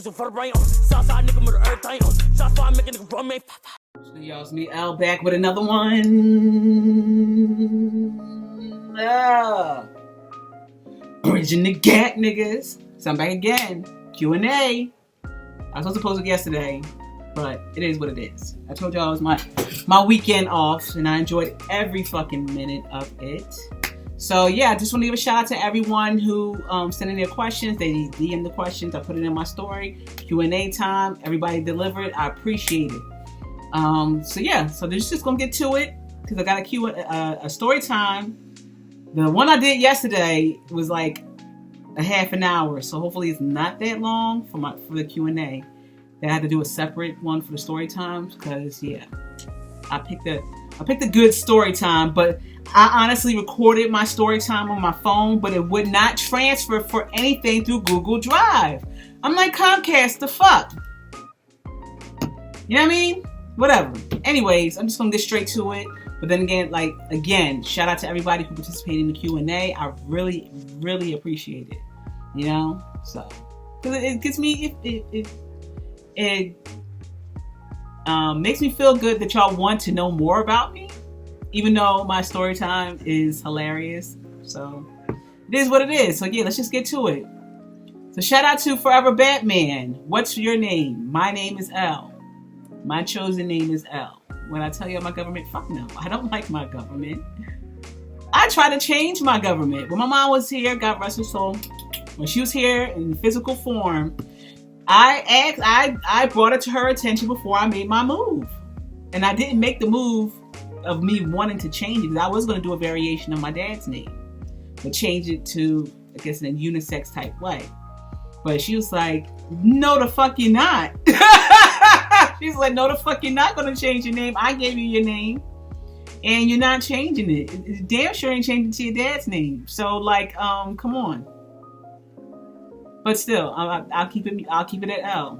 So y'all, it's me, L, back with another one. Bridging the gap, niggas. So I'm back again. Q&A. I was supposed to post it yesterday, but it is what it is. I told y'all it was my weekend off, and I enjoyed every fucking minute of it. So yeah, I just want to give a shout out to everyone who sent in their questions. They DM the questions. I put it in my story. Q&A time. Everybody delivered. I appreciate it. So yeah, so they're just gonna get to it because I got a story time. The one I did yesterday was like a half an hour, so hopefully it's not that long for the Q&A. I had to do a separate one for the story times because yeah, I picked a good story time, but I honestly recorded my story time on my phone, but it would not transfer for anything through Google Drive. I'm like, Comcast, the fuck? You know what I mean? Whatever. Anyways, I'm just gonna get straight to it. But then again, shout out to everybody who participated in the Q&A. I really, really appreciate it. You know, so because it gives me it makes me feel good that y'all want to know more about me, even though my story time is hilarious. So it is what it is. So yeah, let's just get to it. So shout out to Forever Batman. What's your name? My name is L. My chosen name is L. When I tell you my government, fuck no. I don't like my government. I try to change my government. When my mom was here, God rest her soul, when she was here in physical form, I brought it to her attention before I made my move. And I didn't make the move of me wanting to change it because I was going to do a variation of my dad's name, but change it to, I guess, in a unisex type way. But she was like, no, the fuck you're not. She's like, no, the fuck you're not going to change your name. I gave you your name and you're not changing it. It damn sure ain't changing to your dad's name. So like, come on. But still, I'll keep it at L.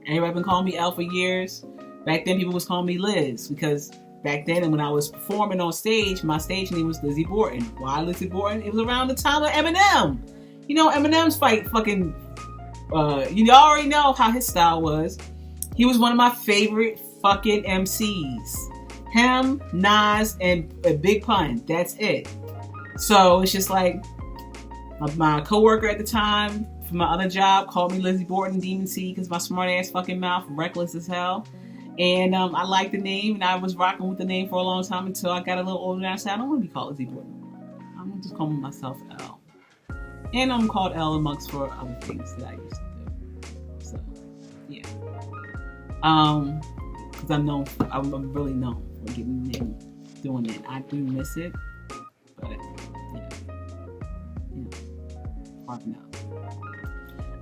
Everybody been calling me L for years. Back then, people was calling me Liz because back then, and when I was performing on stage, my stage name was Lizzie Borden. Why Lizzie Borden? It was around the time of Eminem. You know, Eminem's fucking. You already know how his style was. He was one of my favorite fucking MCs. Him, Nas, and Big Pun. That's it. So it's just like my coworker at the time from my other job called me Lizzie Borden Demon C because my smart ass fucking mouth, reckless as hell. And I liked the name, and I was rocking with the name for a long time until I got a little older and I said, I don't want to be called Lizzie Borden. I'm gonna just call myself L. And I'm called L amongst for other things that I used to do. So yeah. Because I'm really known for getting in, doing it. I do miss it, but yeah, hard enough.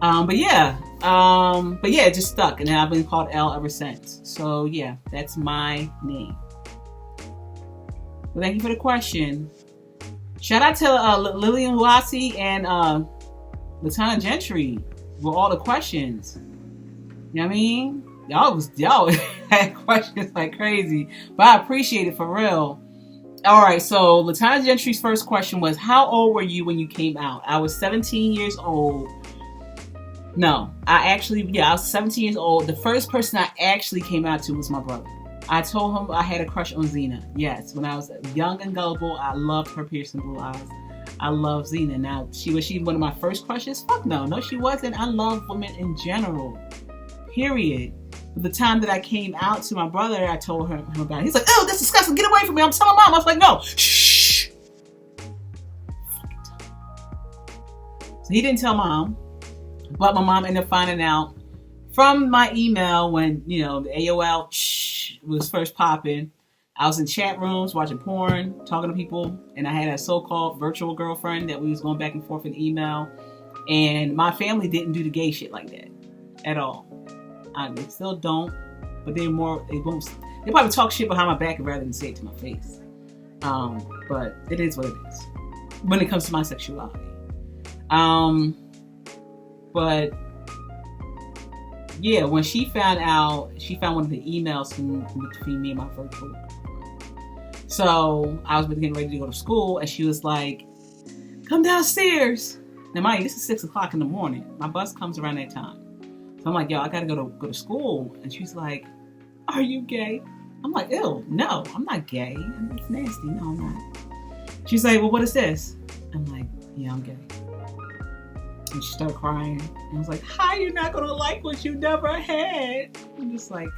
But yeah, it just stuck, and I've been called L ever since. So yeah, that's my name. Well, thank you for the question. Shout out to Lillian Huasi and Latana Gentry with all the questions. You know what I mean? Y'all had questions like crazy, but I appreciate it for real. All right, so Latana Gentry's first question was, how old were you when you came out? I was 17 years old. No, I was 17 years old. The first person I actually came out to was my brother. I told him I had a crush on Xena. Yes, when I was young and gullible, I loved her piercing blue eyes. I love Xena. Now, was she one of my first crushes? Fuck no. No, she wasn't. I love women in general. Period. The time that I came out to my brother, I told him about it. He's like, oh, that's disgusting. Get away from me. I'm telling mom. I was like, no. Shh. So he didn't tell mom. But my mom ended up finding out from my email when, the AOL was first popping. I was in chat rooms watching porn, talking to people, and I had a so-called virtual girlfriend that we was going back and forth in email. And my family didn't do the gay shit like that at all. They still don't, but they won't. They probably talk shit behind my back rather than say it to my face. But it is what it is when it comes to my sexuality. But yeah, when she found out, she found one of the emails between me and my virtual girlfriend. So I was getting ready to go to school, and she was like, "Come downstairs." Now, mind you, this is 6:00 in the morning. My bus comes around that time. So I'm like, yo, I gotta go to school. And she's like, are you gay? I'm like, ew, no, I'm not gay. It's nasty. No, I'm not. She's like, well, what is this? I'm like, yeah, I'm gay. And she started crying. And I was like, how you not gonna like what you never had? I'm just like,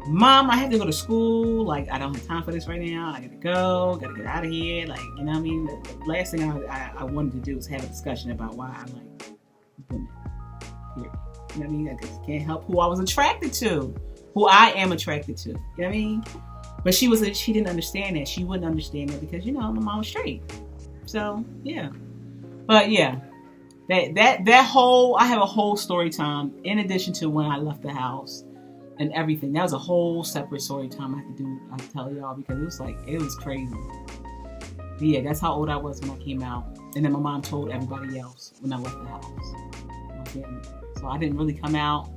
Mom, I have to go to school. Like, I don't have time for this right now. I gotta go. Gotta get out of here. Like, you know what I mean? The last thing I wanted to do was have a discussion about why I like women. Period. You know what I mean? I just can't help who I was attracted to. Who I am attracted to. You know what I mean? But she didn't understand that. She wouldn't understand that because, you know, my mom was straight. So, yeah. But, yeah. That whole, I have a whole story time in addition to when I left the house and everything. That was a whole separate story time I tell y'all because it was crazy. But yeah, that's how old I was when I came out. And then my mom told everybody else when I left the house. My family. So I didn't really come out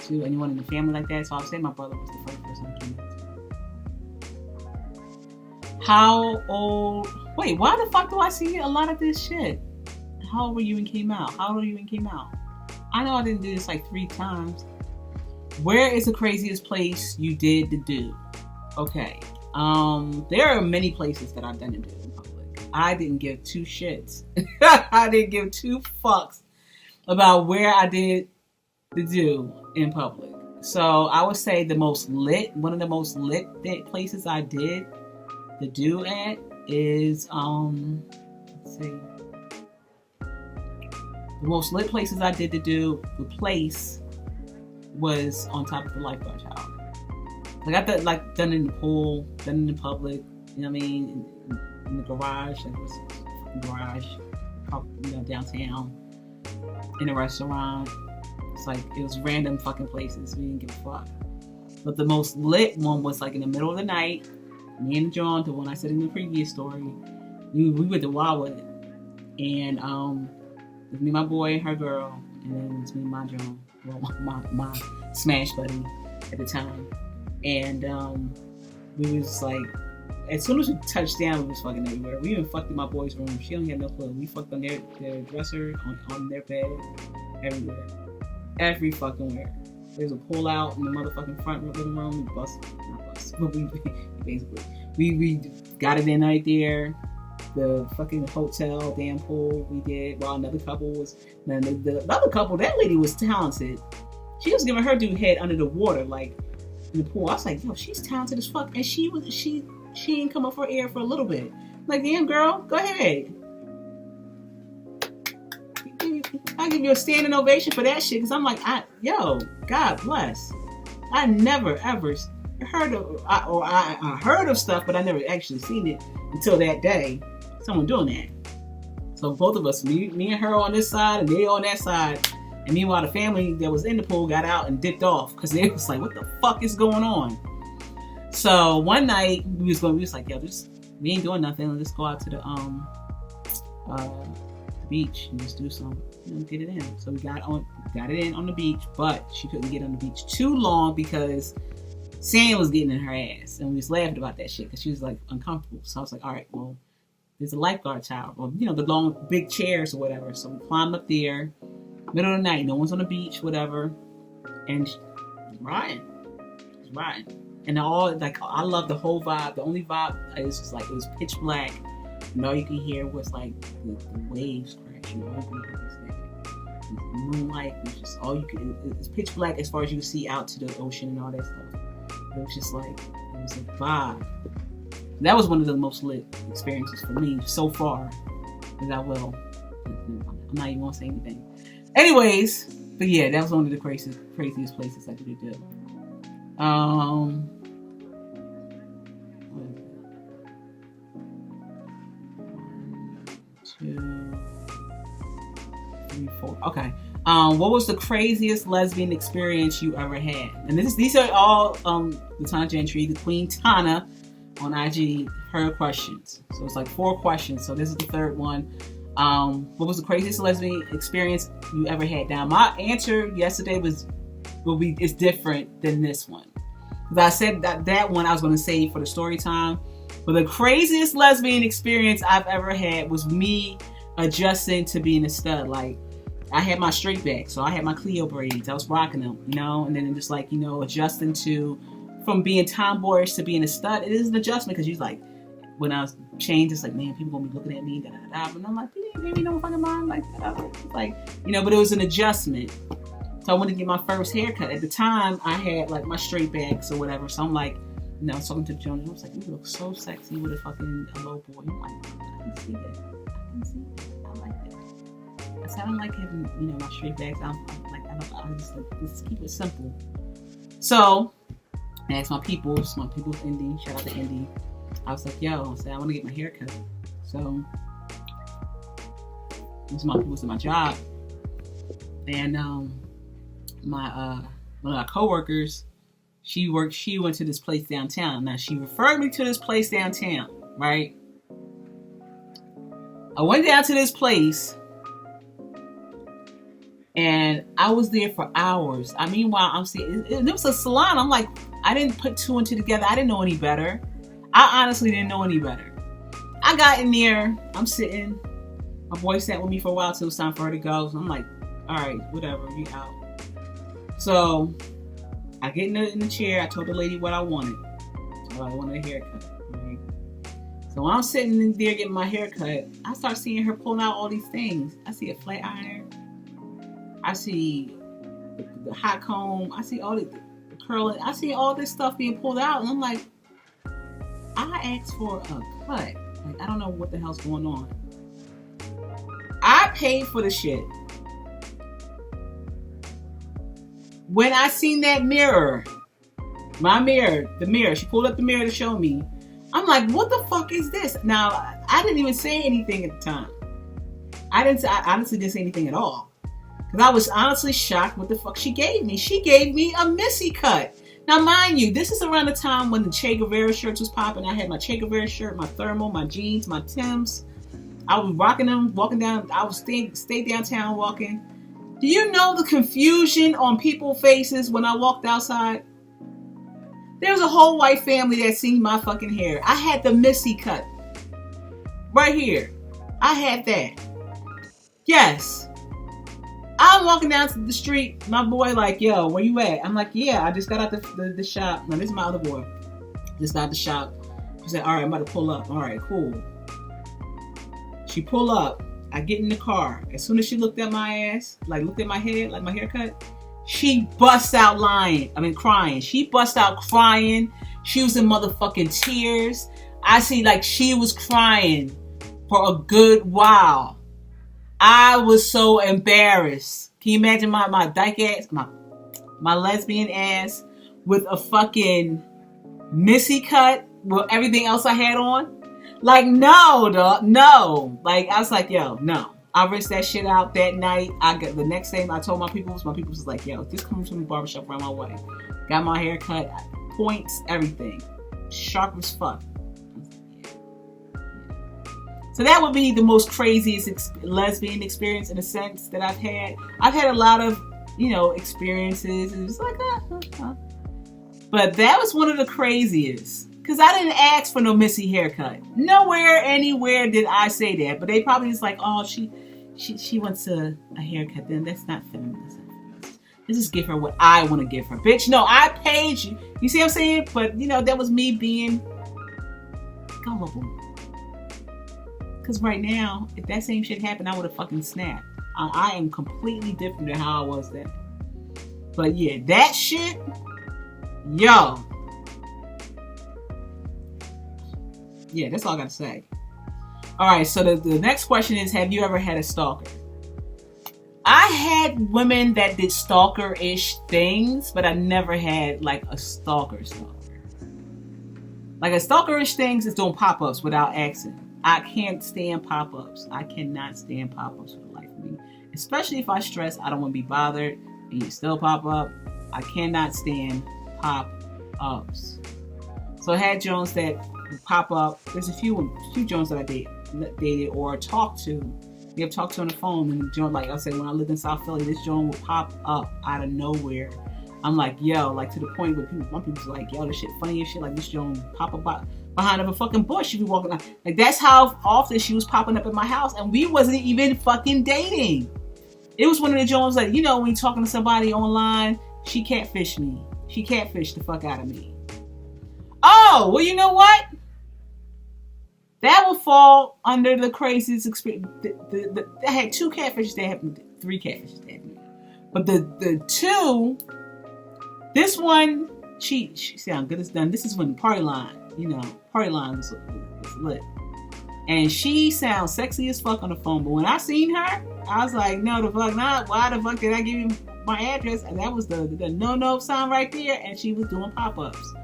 to anyone in the family like that. So I'll say my brother was the first person I came out to. How old? Wait, why the fuck do I see a lot of this shit? How old were you and came out? How old were you and came out? I know I didn't do this like 3 times. Where is the craziest place you did to do? Okay. There are many places that I've done to do in public. I didn't give 2 shits. I didn't give 2 fucks about where I did to do in public. So I would say one of the most lit places I did to do at is, let's see. The most lit places I did to do, the place was on top of the lifeguard tower. I got that like done in the pool, done in the public, you know what I mean, in the garage, like it was a garage, you know, downtown, in a restaurant. It's like, it was random fucking places. We didn't give a fuck. But the most lit one was like in the middle of the night. Me and John, the one I said in the previous story, we went to Wildwood. And it was me, my boy, and her girl. And then it was me and my John. Well, my smash buddy at the time. And we was like, as soon as we touched down, we was fucking everywhere. We even fucked in my boy's room. She don't have no clue. We fucked on their dresser, on their bed, everywhere. Every fucking where. There's a pull out in the motherfucking front living room. We we got it in right there. The fucking hotel, damn pool we did. While another couple was, man, the other couple, that lady was talented. She was giving her dude head under the water, like in the pool. I was like, yo, she's talented as fuck, and she didn't come up for air for a little bit. I'm like, damn girl, go ahead. I give you a standing ovation for that shit, because I'm like, yo, God bless. I never ever heard of, I heard of stuff, but I never actually seen it until that day. Someone doing that. So both of us, me and her on this side, and they on that side. And meanwhile, the family that was in the pool got out and dipped off because they was like, "What the fuck is going on?" So one night we was like, "Yo, we ain't doing nothing. Let's go out to the beach and just do some, get it in." So we got it in on the beach, but she couldn't get on the beach too long because Sam was getting in her ass, and we was laughing about that shit because she was like uncomfortable. So I was like, "All right, well, there's a lifeguard tower, or the long big chairs or whatever." So we climbed up there, middle of the night, no one's on the beach, whatever, and she's riding. And I love the whole vibe. The only vibe is just like, it was pitch black, and all you can hear was like the waves crashing. All you can hear was like moonlight. It was just all you can. It's pitch black as far as you can see out to the ocean and all that stuff. It was just like, it was a vibe. That was one of the most lit experiences for me so far. And I'm not even gonna say anything. Anyways, but yeah, that was one of the craziest places I could do. 1, 2, 3, 4. Okay. What was the craziest lesbian experience you ever had? And these are all the Tana Gentry, the Queen Tana on IG, her questions. So it's like 4 questions. So this is the 3rd one. What was the craziest lesbian experience you ever had? Now, my answer yesterday is different than this one. Because I said that one I was going to save for the story time. But the craziest lesbian experience I've ever had was me adjusting to being a stud. Like, I had my straight back, so I had my Cleo braids. I was rocking them, you know, and then just like, you know, adjusting to, from being tomboyish to being a stud. It is an adjustment because she's like, when I was changed, it's like, man, people gonna be looking at me, da da da. And I'm like, you ain't no fucking mind, like, like, you know. But it was an adjustment. So I wanted to get my first haircut. At the time, I had like my straight backs or whatever. So I'm like, you know, talking to Jones, I was like, you look so sexy with a fucking low boy. I'm like, I can see that. I can see that. I like that. I said, I don't like having, you know, my straight backs. I just like, let's keep it simple. So I asked my people's Indy. Shout out to Indy. I was like, yo, I said, I want to get my hair cut. So this is my people's at my job. And my one of our coworkers, she went to this place downtown. Now she referred me to this place downtown, right? I went down to this place and I was there for hours. Meanwhile, I'm seeing it was a salon. I'm like, I didn't put two and two together. I didn't know any better. I honestly didn't know any better. I got in there. I'm sitting. My boy sat with me for a while till it was time for her to go. So I'm like, all right, whatever, you out. So I get in the chair. I told the lady what I wanted. So I wanted a haircut. Right? So when I'm sitting in there getting my haircut, I start seeing her pulling out all these things. I see a flat iron. I see the hot comb. I see all the curling. I see all this stuff being pulled out. And I'm like, I asked for a cut. Like, I don't know what the hell's going on. I paid for the shit. When I seen that mirror, the mirror, she pulled up the mirror to show me. I'm like, what the fuck is this? Now, I didn't even say anything at the time. I honestly didn't say anything at all. Because I was honestly shocked what the fuck she gave me. She gave me a Missy cut. Now, mind you, this is around the time when the Che Guevara shirts was popping. I had my Che Guevara shirt, my thermal, my jeans, my Timbs. I was rocking them, walking down. I was stay downtown walking. Do you know the confusion on people's faces when I walked outside? There was a whole white family that seen my fucking hair. I had the Missy cut. Right here. I had that. Yes. I'm walking down to the street. My boy like, yo, where you at? I'm like, yeah, I just got out the shop. Now, this is my other boy. Just got out the shop. She said, all right, I'm about to pull up. All right, cool. She pull up. I get in the car. As soon as she looked at my ass, like looked at my head, like my haircut, she busts out crying. She bust out crying. She was in motherfucking tears. I see like she was crying for a good while. I was so embarrassed. Can you imagine my dyke ass, my lesbian ass with a fucking Missy cut with everything else I had on? Like, no, dog, no. Like, I was like, yo, no. I rinsed that shit out that night. The next thing I told my people was like, yo, just come from the barbershop around my way. Got my hair cut, points, everything. Sharp as fuck. So that would be the most craziest lesbian experience in a sense that I've had. I've had a lot of, experiences. It was like, But that was one of the craziest. Because I didn't ask for no Missy haircut. Nowhere, anywhere did I say that. But they probably just like, oh, she wants a haircut. Then that's not feminine. Let's just give her what I want to give her. Bitch, no, I paid you. You see what I'm saying? But, that was me being gullible. Because right now, if that same shit happened, I would have fucking snapped. I am completely different than how I was then. But yeah, that shit, yo. Yeah, that's all I gotta say. Alright, so the next question is, have you ever had a stalker? I had women that did stalker-ish things, but I never had like a stalker. Like a stalker-ish things is doing pop-ups without asking. I can't stand pop-ups. I cannot stand pop-ups for the life of me. Especially if I stress, I don't want to be bothered, and you still pop up. I cannot stand pop-ups. So I had Jones that pop up. There's a few Jones that I dated or talked to. We have talked to on the phone, and Joan, like I said, when I lived in South Philly, this Joan would pop up out of nowhere. I'm like, yo, like to the point where some people's like, yo, this shit funny as shit. Like this Joan pop up behind a fucking bush. She'd be walking like that's how often she was popping up in my house, and we wasn't even fucking dating. It was one of the Jones like, you know, when you're talking to somebody online, she catfished me. She catfished the fuck out of me. Oh, well, you know what? That will fall under the craziest experience. I had 2 catfishes that happened, 3 catfishes that happened. But the 2, this one, she sound good as done. This is when Party Line, you know, Party Line was lit. And she sounds sexy as fuck on the phone. But when I seen her, I was like, no, the fuck not. Why the fuck did I give you my address? And that was the no sign right there. And she was doing pop-ups.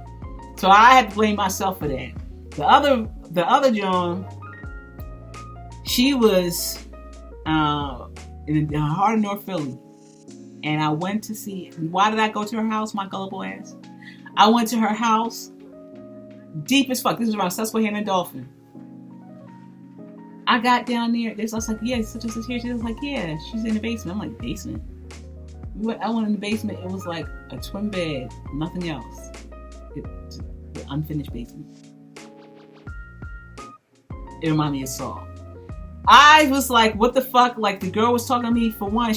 So I had to blame myself for that. The other John, she was in the heart of North Philly. And I went to see, why did I go to her house, my gullible ass? I went to her house, deep as fuck. This was around Susquehanna and Dolphin. I got down there. I was like, yeah, such and such here. She was like, yeah, she's in the basement. I'm like, basement? I went in the basement. It was like a twin bed, nothing else. The unfinished basement. It reminded me of Saw. I was like, what the fuck? Like, the girl was talking to me. For one,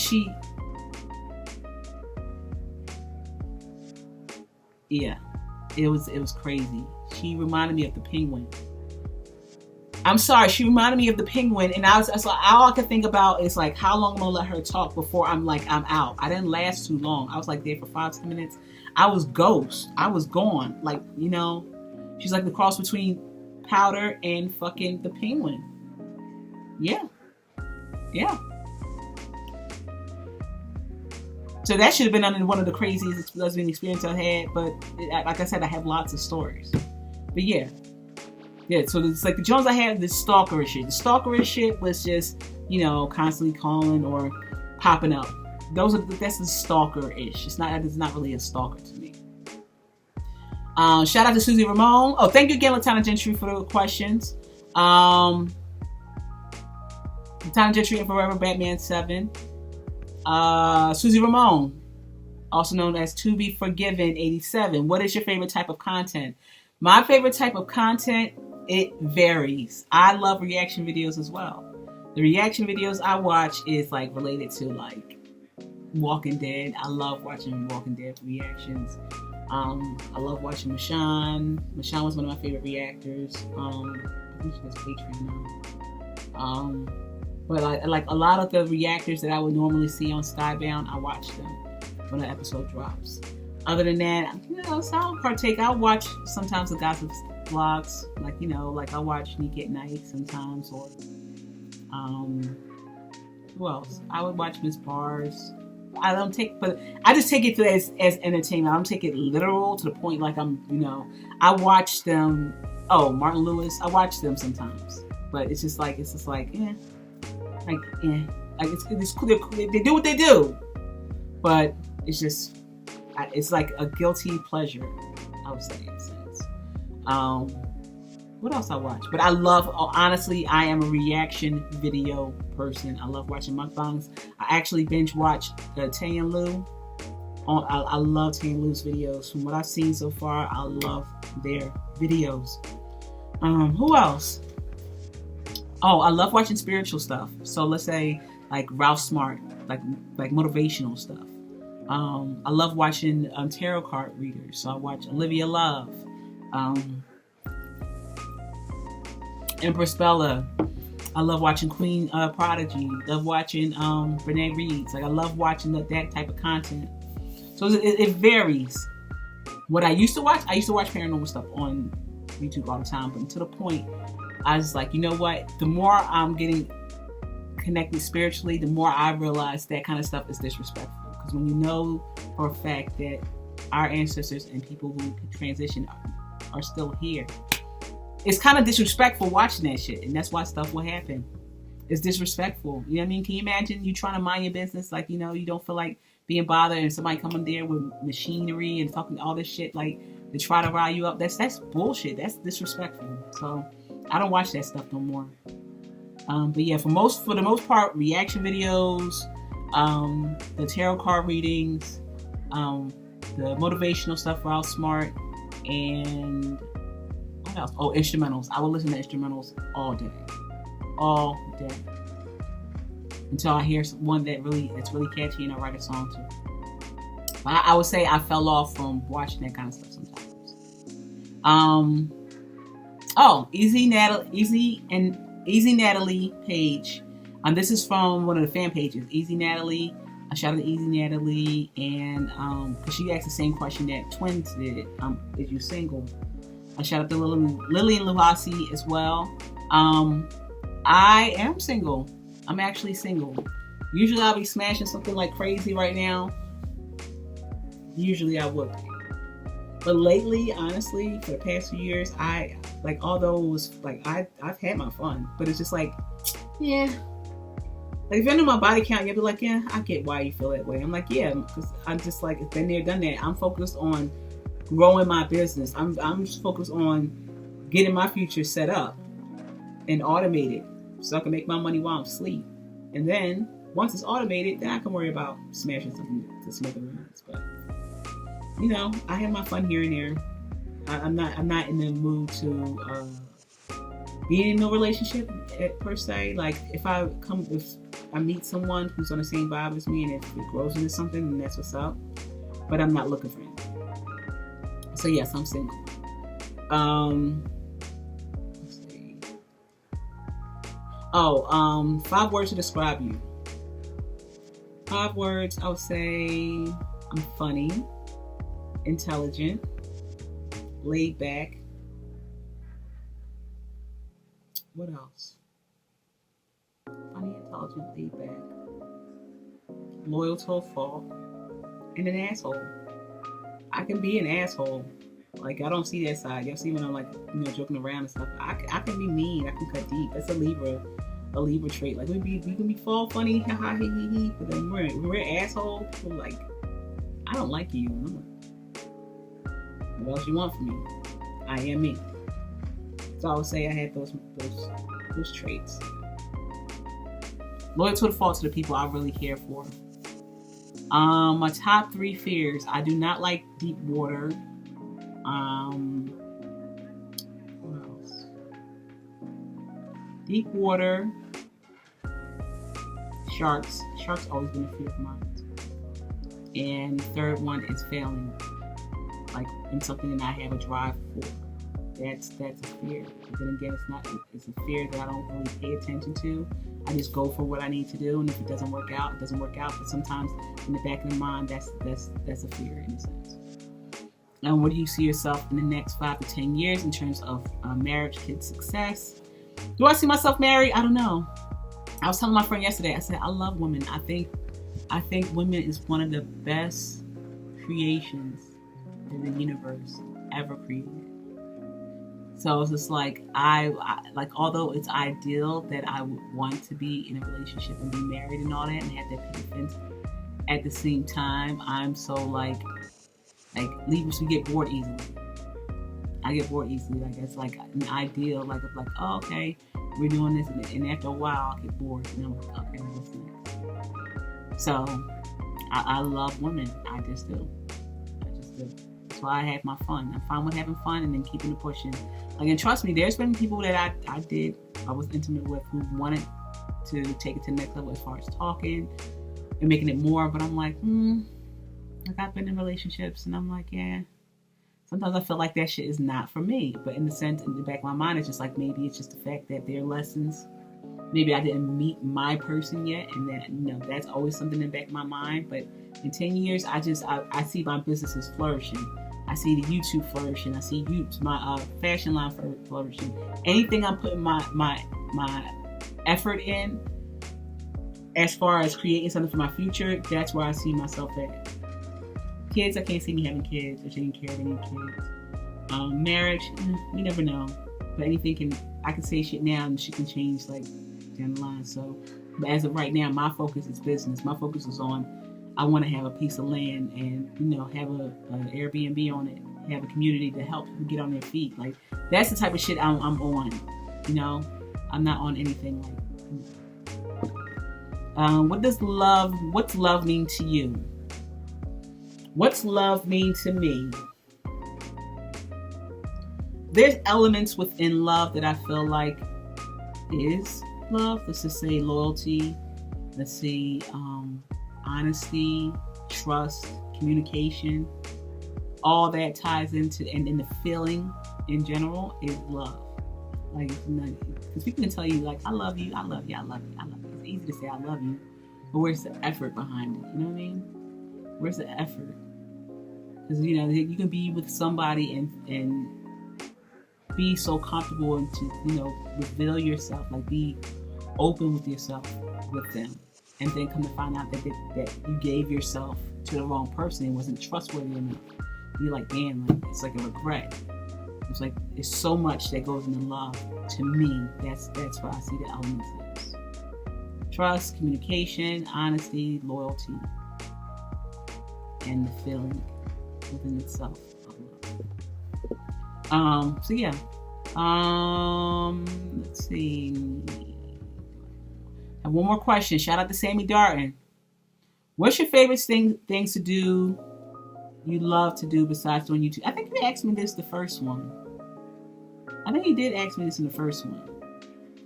yeah, it was crazy. She reminded me of the Penguin. I'm sorry, she reminded me of the Penguin, and all I could think about is like how long I'm gonna let her talk before I'm out. I didn't last too long. I was like there for 5-10 minutes. I was ghost. I was gone. Like, you know, she's like the cross between Powder and fucking the Penguin. Yeah. So that should have been under one of the craziest lesbian experiences I had. But like I said, I have lots of stories. But yeah. So it's like the Jones I had, this stalkerish shit. The stalkerish shit was just, you know, constantly calling or popping up. That's the stalker-ish. It's not really a stalker to me. Shout out to Susie Ramon. Oh, thank you again, Latana Gentry, for the questions. Latana Gentry and Forever Batman 7. Susie Ramon, also known as To Be Forgiven 87. What is your favorite type of content? My favorite type of content, it varies. I love reaction videos as well. The reaction videos I watch is like related to like Walking Dead. I love watching Walking Dead reactions. I love watching Michonne. Michonne was one of my favorite reactors. I think she does Patreon now. But like a lot of the reactors that I would normally see on Skybound, I watch them when an episode drops. Other than that, you know, so I'll partake. I'll watch sometimes the gossip vlogs, like, you know, like I watch Sneak at Night sometimes, or who else? I would watch Miss Bars. I just take it as entertainment. I don't take it literal to the point like I'm, you know, I watch them. Oh, Martin Lewis, I watch them sometimes, but it's just like like it's cool. They do what they do, but it's like a guilty pleasure, I would say, in a sense. What else I watch? But I love, honestly, I am a reaction video person. I love watching mukbangs. I actually binge watch Tay and Lou. I love Tay and Lou's videos. From what I've seen so far, I love their videos. Who else? Oh, I love watching spiritual stuff. So let's say like Ralph Smart, like motivational stuff. I love watching tarot card readers. So I watch Olivia Love, Empress Bella. I love watching Queen Prodigy. Love watching Brene Reeds. Like I love watching that type of content. So it varies. What I used to watch paranormal stuff on YouTube all the time, but to the point, I was like, you know what? The more I'm getting connected spiritually, the more I realize that kind of stuff is disrespectful. Because when you know for a fact that our ancestors and people who transition are still here, it's kind of disrespectful watching that shit. And that's why stuff will happen. It's disrespectful. You know what I mean? Can you imagine you trying to mind your business? Like, you know, you don't feel like being bothered and somebody coming there with machinery and talking all this shit like to try to rile you up. That's bullshit. That's disrespectful. So I don't watch that stuff no more. But yeah, for the most part, reaction videos, the tarot card readings, the motivational stuff for Ralph Smart, and what else? Oh, instrumentals. I will listen to instrumentals all day. All day. until I hear one that's really catchy and I write a song to. I would say I fell off from watching that kind of stuff sometimes. Easy Natalie page. This is from one of the fan pages. Easy Natalie. I shout out to Easy Natalie, and because she asked the same question that Twins did. Is you single? I shout out to Lillian Luhasi as well. I am single. I'm actually single. Usually I'll be smashing something like crazy right now. Usually I would be. But lately, honestly, for the past few years, although it was like, I've had my fun, but it's just like, yeah. Like, if you know my body count, you'll be like, yeah, I get why you feel that way. I'm like, yeah, because I'm just like, it's been there, done that. I'm focused on growing my business. I'm just focused on getting my future set up and automated so I can make my money while I'm asleep. And then, once it's automated, then I can worry about smashing something to smoke around. But, I have my fun here and there. I'm not in the mood to be in a relationship per se. Like, if I meet someone who's on the same vibe as me, and if it grows into something, then that's what's up. But I'm not looking for anything. So yes, I'm single. Let's see. 5 words to describe you. 5 words, I would say I'm funny, intelligent, laid back. What else? Funny, intelligent, laid back, loyal to a fault, and an asshole. I can be an asshole. Like, I don't see that side. Y'all see when I'm like, joking around and stuff. I can be mean. I can cut deep. That's a Libra trait. Like, we can be fall funny, haha, hee hee hee. But then we're asshole. People like, I don't like you. What else you want from me? I am me. So I would say I had those traits. Loyal to the fault to the people I really care for. My top 3 fears. I do not like deep water. What else? Deep water. Sharks. Sharks always been a fear of mine. And the third one is failing. Like, in something that I have a drive for. That's a fear. But then again, it's a fear that I don't really pay attention to. I just go for what I need to do, and if it doesn't work out, it doesn't work out. But sometimes in the back of the mind, that's a fear in a sense. And where do you see yourself in the next 5 to 10 years in terms of marriage, kids, success? Do I see myself married? I don't know. I was telling my friend yesterday, I said, I love women. I think women is one of the best creations that the universe ever created. So it's just like, I although it's ideal that I would want to be in a relationship and be married and all that and have that picket fence, at the same time, I'm so like Libras, we get bored easily. I get bored easily. Like, it's like an ideal, like, oh, okay, we're doing this, and after a while, I get bored, and I'm like, okay, what's next? So, I love women. I just do. That's why I have my fun. I'm fine with having fun and then keeping it pushing. Like, and trust me, there's been people that I was intimate with who wanted to take it to the next level as far as talking and making it more. But I'm like, like, I've been in relationships, and I'm like, yeah. Sometimes I feel like that shit is not for me. But in the back of my mind, it's just like, maybe it's just the fact that there are lessons. Maybe I didn't meet my person yet, and that, that's always something in the back of my mind. But in 10 years, I see my businesses flourishing. I see the YouTube flourishing. I see my fashion line flourishing. Anything I'm putting my effort in, as far as creating something for my future, that's where I see myself at. Kids, I can't see me having kids or taking care of any kids. Marriage, you never know. But I can say shit now and shit can change like down the line. So, but as of right now, my focus is business. My focus is on, I want to have a piece of land and, have an Airbnb on it, have a community to help people get on their feet. Like, that's the type of shit I'm on. I'm not on anything like, what's love mean to you? What's love mean to me? There's elements within love that I feel like is love. Let's just say loyalty, Let's see, honesty, trust, communication, all that ties into, and the feeling in general is love. Like, because people can tell you, like, I love you, I love you, I love you, I love you. It's easy to say I love you, but where's the effort behind it? You know what I mean? Where's the effort? Because, you know, you can be with somebody and be so comfortable and to, you know, reveal yourself, like be open with yourself with them, and then come to find out that you gave yourself to the wrong person and wasn't trustworthy enough. You're like, damn, like, it's like a regret. It's like, there's so much that goes into love. To me, that's where I see the elements is. Trust, communication, honesty, loyalty, and the feeling within itself of love. So yeah. Let's see. I have one more question. Shout out to Sammy Darton. What's your favorite things to do you love to do besides doing YouTube? I think you asked me this the first one. I think you did ask me this in the first one.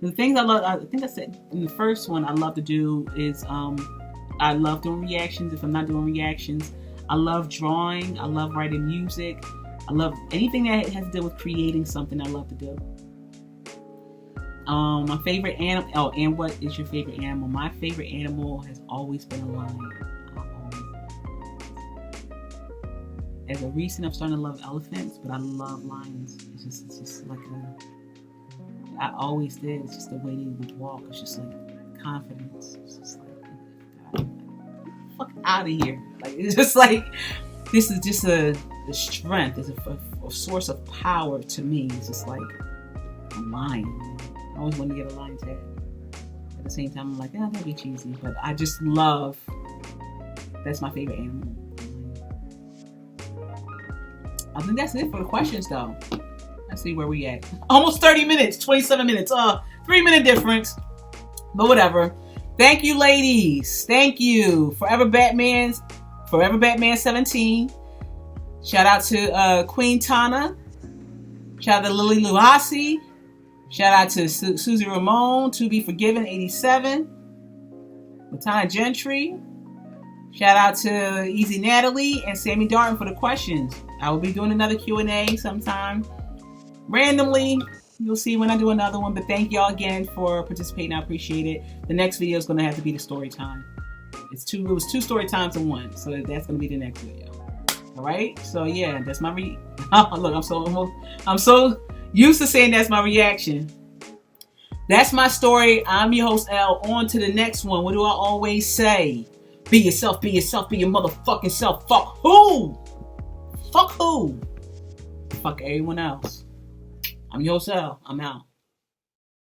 The things I love, I think I said in the first one I love to do is, I love doing reactions. If I'm not doing reactions, I love drawing. I love writing music. I love anything that has to do with creating something. I love to do. My favorite animal. Oh, and what is your favorite animal? My favorite animal has always been a lion. As a recent, I'm starting to love elephants, but I love lions. It's just like I always did. It's just the way they would walk. It's just like confidence. It's just like, God, fuck out of here. Like, it's just like, this is just the strength. It's a source of power to me. It's just like a lion. I always wanted to get a lion's head. At the same time, I'm like, yeah, that'd be cheesy. But I just love, that's my favorite animal. I think that's it for the questions, though. Let's see where we at. Almost 30 minutes, 27 minutes. 3-minute difference. But whatever. Thank you, ladies. Thank you. Forever Batman 17. Shout out to Queen Tana. Shout out to Lily Luhasi. Shout out to Susie Ramon, To Be Forgiven 87. Latana Gentry. Shout out to Easy Natalie and Sammy Darton for the questions. I will be doing another Q&A sometime. Randomly, you'll see when I do another one. But thank y'all again for participating. I appreciate it. The next video is going to have to be the story time. It was 2 story times in 1. So that's going to be the next video. All right. So yeah, that's my look. I'm so used to saying that's my reaction. That's my story. I'm your host L. On to the next one. What do I always say? Be yourself. Be yourself. Be your motherfucking self. Fuck who? Fuck who? Fuck everyone else. I'm your host L. I'm out.